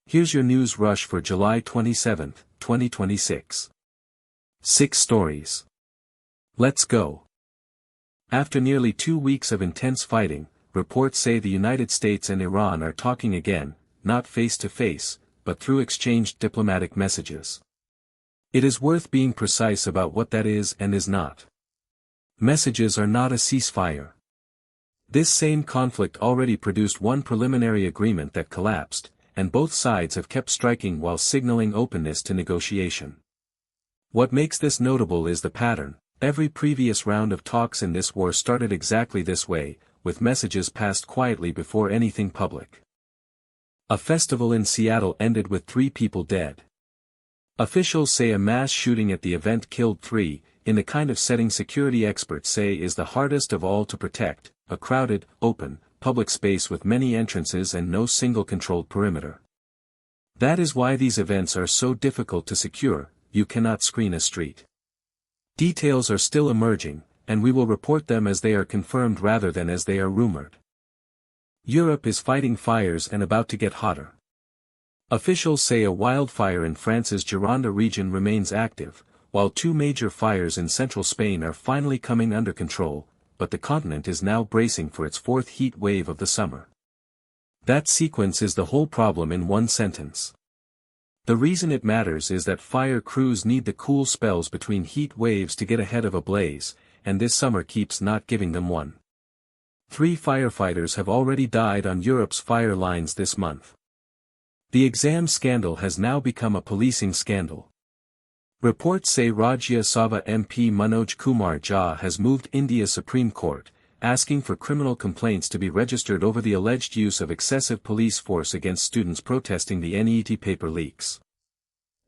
Here's your news rush for July 27, 2026. 6 stories. Let's go. After nearly 2 weeks of intense fighting, reports say the United States and Iran are talking again, not face-to-face, but through exchanged diplomatic messages. It is worth being precise about what that is and is not. Messages are not a ceasefire. This same conflict already produced one preliminary agreement that collapsed, and both sides have kept striking while signaling openness to negotiation. What makes this notable is the pattern. Every previous round of talks in this war started exactly this way, with messages passed quietly before anything public. A festival in Seattle ended with 3 people dead. Officials say a mass shooting at the event killed 3, in the kind of setting security experts say is the hardest of all to protect, a crowded, open, public space with many entrances and no single controlled perimeter. That is why these events are so difficult to secure. You cannot screen a street. Details are still emerging, and we will report them as they are confirmed rather than as they are rumored. Europe is fighting fires and about to get hotter. Officials say a wildfire in France's Gironde region remains active, while 2 major fires in central Spain are finally coming under control, but the continent is now bracing for its 4th heat wave of the summer. That sequence is the whole problem in one sentence. The reason it matters is that fire crews need the cool spells between heat waves to get ahead of a blaze, and this summer keeps not giving them one. 3 firefighters have already died on Europe's fire lines this month. The exam scandal has now become a policing scandal. Reports say Rajya Sabha MP Manoj Kumar Jha has moved India's Supreme Court, asking for criminal complaints to be registered over the alleged use of excessive police force against students protesting the NEET paper leaks.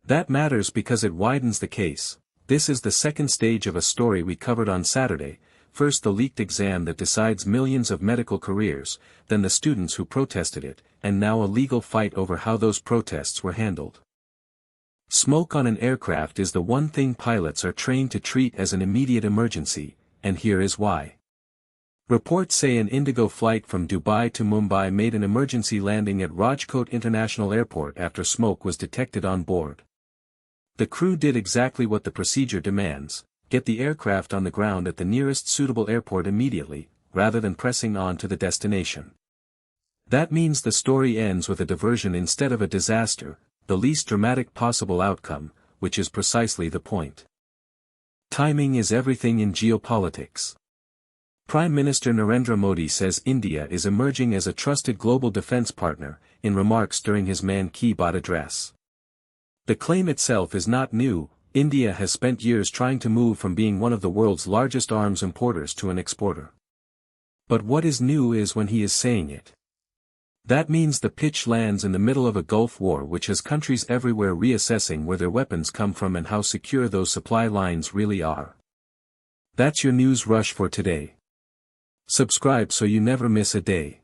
That matters because it widens the case. This is the second stage of a story we covered on Saturday, first the leaked exam that decides millions of medical careers, then the students who protested it, and now a legal fight over how those protests were handled. Smoke on an aircraft is the one thing pilots are trained to treat as an immediate emergency, and here is why. Reports say an IndiGo flight from Dubai to Mumbai made an emergency landing at Rajkot International Airport after smoke was detected on board. The crew did exactly what the procedure demands: get the aircraft on the ground at the nearest suitable airport immediately, rather than pressing on to the destination. That means the story ends with a diversion instead of a disaster, the least dramatic possible outcome, which is precisely the point. Timing is everything in geopolitics. Prime Minister Narendra Modi says India is emerging as a trusted global defense partner, in remarks during his Man Ki Baat address. The claim itself is not new. India has spent years trying to move from being one of the world's largest arms importers to an exporter. But what is new is when he is saying it. That means the pitch lands in the middle of a Gulf War which has countries everywhere reassessing where their weapons come from and how secure those supply lines really are. That's your news rush for today. Subscribe so you never miss a day.